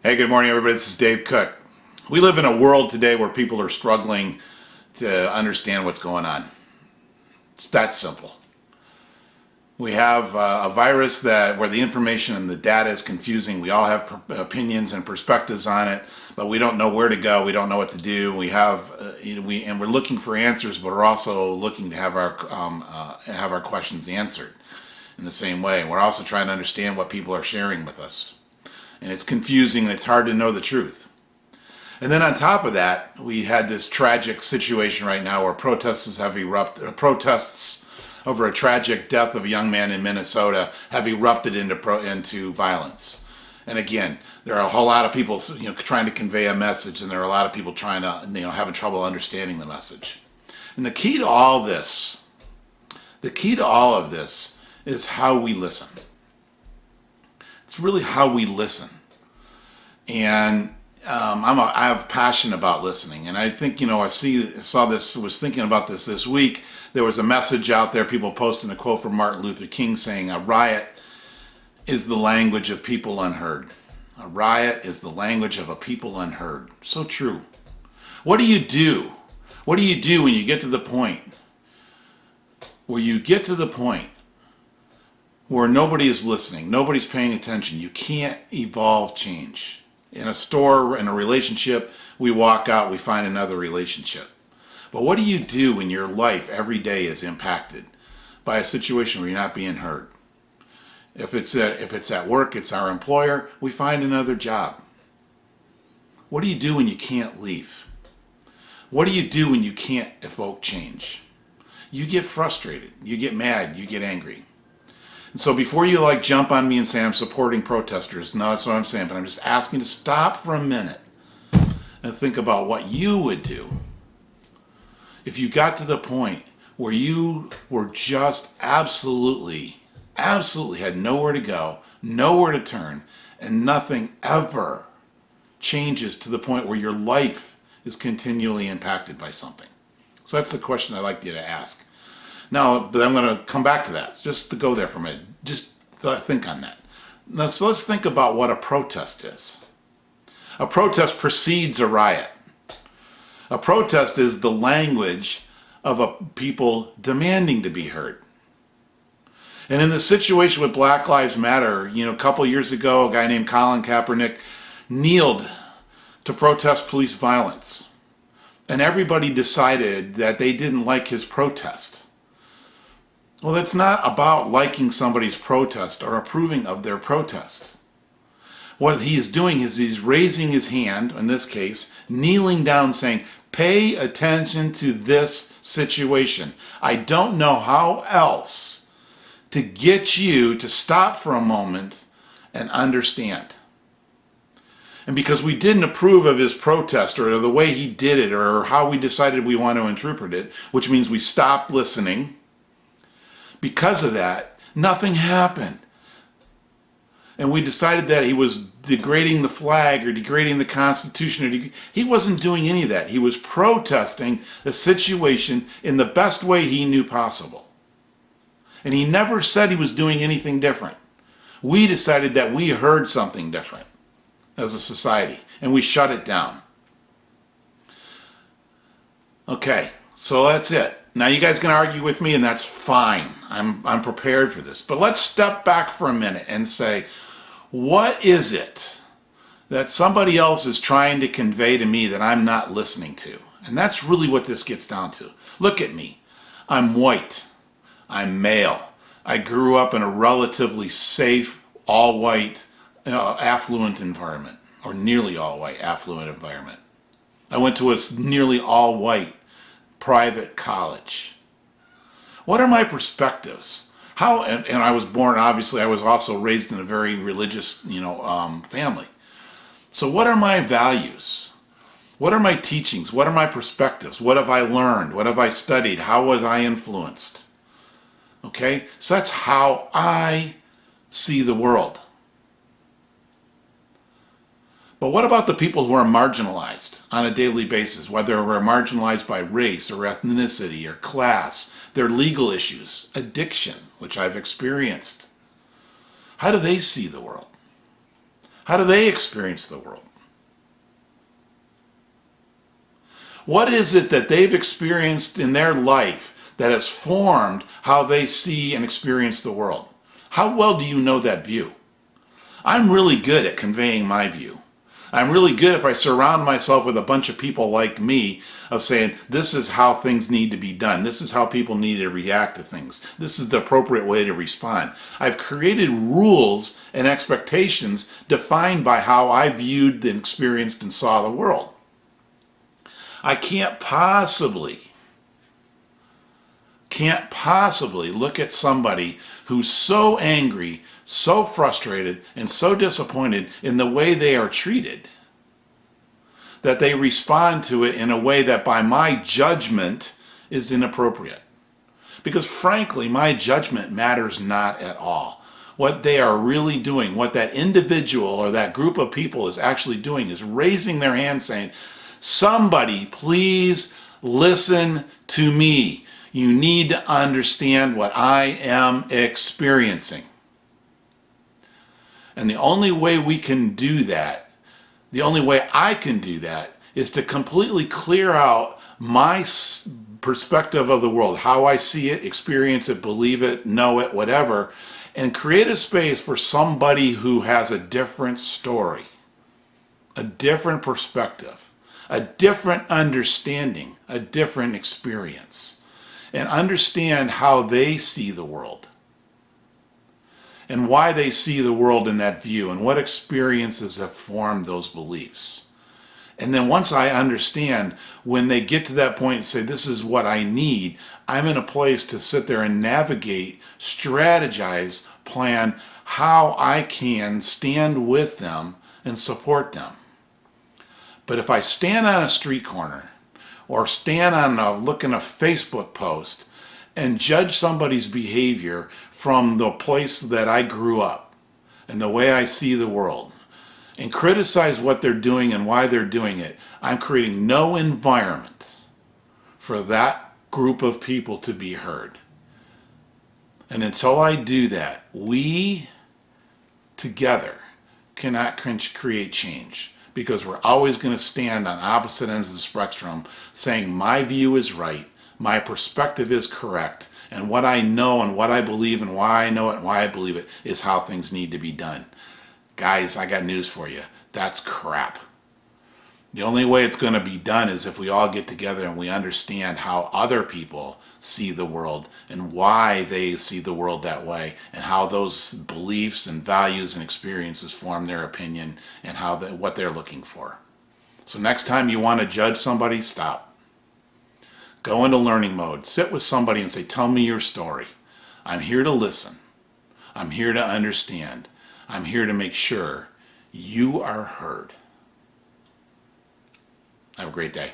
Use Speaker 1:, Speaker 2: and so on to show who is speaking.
Speaker 1: Hey, good morning, everybody. This is Dave Cook. We live in a world today where people are struggling to understand what's going on. It's that simple. We have a virus where the information and the data is confusing. We all have opinions and perspectives on it, but we don't know where to go. We don't know what to do. And we're looking for answers, but we're also looking to have our questions answered in the same way. We're also trying to understand what people are sharing with us. And it's confusing and it's hard to know the truth. And then on top of that, we had this tragic situation right now where protests over a tragic death of a young man in Minnesota have erupted into violence. And again, there are a whole lot of people, trying to convey a message, and there are a lot of people trying to, having trouble understanding the message. And the key to all of this is how we listen. It's really how we listen. And I have passion about listening. And I think, was thinking about this week. There was a message out there, people posting a quote from Martin Luther King saying, "A riot is the language of people unheard." A riot is the language of a people unheard. So true. What do you do? What do you do when you get to the point where nobody is listening, nobody's paying attention? You can't evolve change. In a store, in a relationship, we walk out, we find another relationship. But what do you do when your life every day is impacted by a situation where you're not being heard? If it's at work, it's our employer, we find another job. What do you do when you can't leave? What do you do when you can't evoke change? You get frustrated, you get mad, you get angry. And so before you jump on me and say I'm supporting protesters, no, that's what I'm saying, but I'm just asking you to stop for a minute and think about what you would do if you got to the point where you were just absolutely had nowhere to go, nowhere to turn, and nothing ever changes to the point where your life is continually impacted by something. So that's the question I'd like you to ask. Now, but I'm going to come back to that, just to go there for a minute. Just think on that. Now, so let's think about what a protest is. A protest precedes a riot. A protest is the language of a people demanding to be heard. And in the situation with Black Lives Matter, a couple years ago, a guy named Colin Kaepernick kneeled to protest police violence. And everybody decided that they didn't like his protest. Well, it's not about liking somebody's protest or approving of their protest. What he is doing is he's raising his hand, in this case, kneeling down saying, pay attention to this situation. I don't know how else to get you to stop for a moment and understand. And because we didn't approve of his protest or the way he did it or how we decided we want to interpret it, which means we stopped listening, because of that, nothing happened. And we decided that he was degrading the flag or degrading the Constitution. He wasn't doing any of that. He was protesting the situation in the best way he knew possible. And he never said he was doing anything different. We decided that we heard something different as a society, and we shut it down. Okay, so that's it. Now you guys can argue with me, and that's fine. I'm prepared for this. But let's step back for a minute and say, what is it that somebody else is trying to convey to me that I'm not listening to? And that's really what this gets down to. Look at me. I'm white. I'm male. I grew up in a relatively safe, all-white, affluent environment, or nearly all-white, affluent environment. I went to a nearly all-white private college. What are my perspectives? And I was born, obviously, I was also raised in a very religious, family. So what are my values? What are my teachings? What are my perspectives? What have I learned? What have I studied? How was I influenced? Okay, so that's how I see the world. But what about the people who are marginalized on a daily basis, whether we're marginalized by race or ethnicity or class, their legal issues, addiction, which I've experienced? How do they see the world? How do they experience the world? What is it that they've experienced in their life that has formed how they see and experience the world? How well do you know that view? I'm really good at conveying my view. I'm really good if I surround myself with a bunch of people like me of saying, this is how things need to be done. This is how people need to react to things. This is the appropriate way to respond. I've created rules and expectations defined by how I viewed and experienced and saw the world. I can't possibly look at somebody who's so angry, so frustrated, and so disappointed in the way they are treated that they respond to it in a way that by my judgment is inappropriate. Because frankly, my judgment matters not at all. What they are really doing, what that individual or that group of people is actually doing is raising their hand saying, somebody please listen to me. You need to understand what I am experiencing. And the only way we can do that, the only way I can do that, is to completely clear out my perspective of the world, how I see it, experience it, believe it, know it, whatever, and create a space for somebody who has a different story, a different perspective, a different understanding, a different experience, and understand how they see the world and why they see the world in that view and what experiences have formed those beliefs. And then once I understand, when they get to that point and say, this is what I need, I'm in a place to sit there and navigate, strategize, plan how I can stand with them and support them. But if I stand on a street corner or stand on look in a Facebook post and judge somebody's behavior from the place that I grew up and the way I see the world and criticize what they're doing and why they're doing it, I'm creating no environment for that group of people to be heard. And until I do that, we together cannot create change, because we're always going to stand on opposite ends of the spectrum saying my view is right, my perspective is correct, and what I know and what I believe and why I know it and why I believe it is how things need to be done. Guys, I got news for you. That's crap. The only way it's going to be done is if we all get together and we understand how other people see the world and why they see the world that way, and how those beliefs and values and experiences form their opinion and how what they're looking for. So next time you want to judge somebody, stop. Go into learning mode. Sit with somebody and say, tell me your story. I'm here to listen. I'm here to understand. I'm here to make sure you are heard. Have a great day.